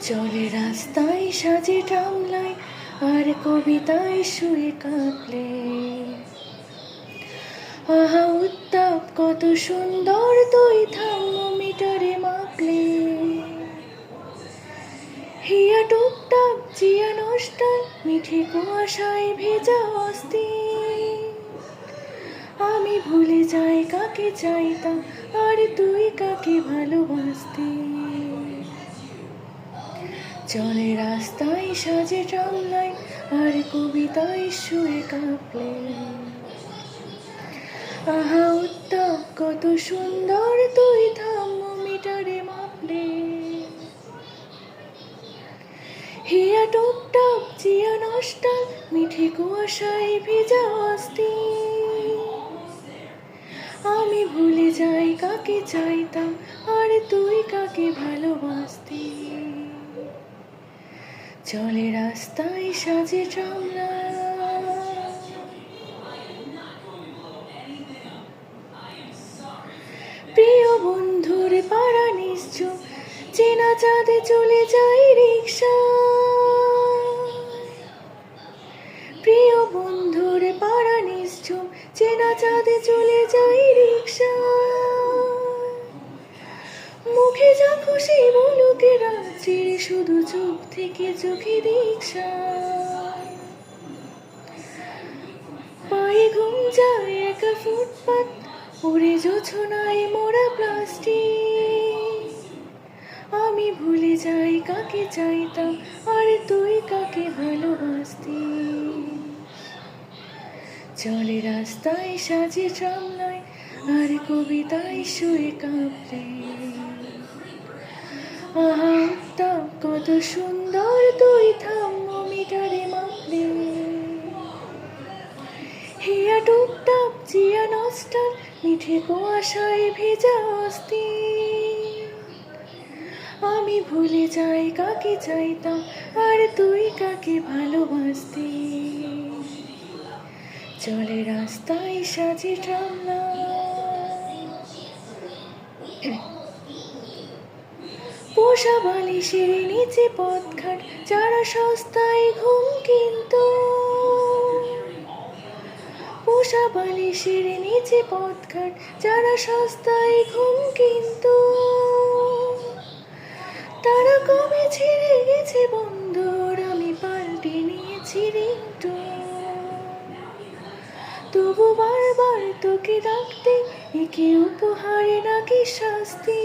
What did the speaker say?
চলে রাস্তায় সাজে টামলায় আর কবিতায় শুয়ে কাঁপলে, আহা উত্তাপ কত সুন্দর তুই থার্মোমিটারে মাপলে, হিয়া টুকটাক জিয়া নষ্টাল মিঠে কুয়াশায় ভেজা অস্থির, আমি ভুলে যাই কাকে চাইতাম আর তুই কাকে ভালোবাসতি। চলে রাস্তায় সাজে টামলায় আর কবিতায় শুয়ে কাঁপলে, আহা উত্তাপ কত সুন্দর তুই থার্মোমিটারে মাপলে, হিয়া টুকটাক জিয়া নষ্টাল মিঠে কুয়াশায় ভেজা অস্থির, আমি ভুলে যাই কাকে চাইতাম আর তুই কাকে ভালোবাসতি। চলে রাস্তায় সাজে টামলায়। প্রিয় বন্ধুর পাড়া নিশ্চুপ চেনা চাঁদে চলে যাই রিক্সা, প্রিয় বন্ধুর পাড়া নিশ্চুপ চেনা চাঁদে চলে যাই রিক্সা, মুখে যা খুশি বলুক রাত্রি শুধু চোখ থেকে চোখে রিক্সা, পায়ে ঘুম যায় একা ফুটপাত ওরে জোছনায় মোরা প্লাস্টিক, আমি ভুলে যাই কাকে চাইতাম আর তুই কাকে ভালোবাসতি। চলে রাস্তায় সাজে টামলায় আর কবিতায় শুয়ে কাঁপলে, আহা উত্তাপ কত সুন্দর তুই থার্মোমিটারে মাপলে, হিয়া টুকটাক জিয়া নষ্টাল মিঠে কুয়াশায় ভেজা অস্থির, আমি ভুলে যাই কাকে চাইতাম আর তুই কাকে ভালোবাসতি। চলে রাস্তায় সাজে টামলায়। পোষা বালিশের নিচে পথঘাট যারা সস্তায় ঘুম কিনতো, পোষা বালিশের নিচে পথঘাট যারা সস্তায় ঘুম কিনতো, তারা কবে ছেড়ে গেছে বন্ধুর আমি পাল্টে নিয়েছি রিংটোন, তবু বারবার তোকে ডাকতে একে উপহারে নাকি শাস্তি।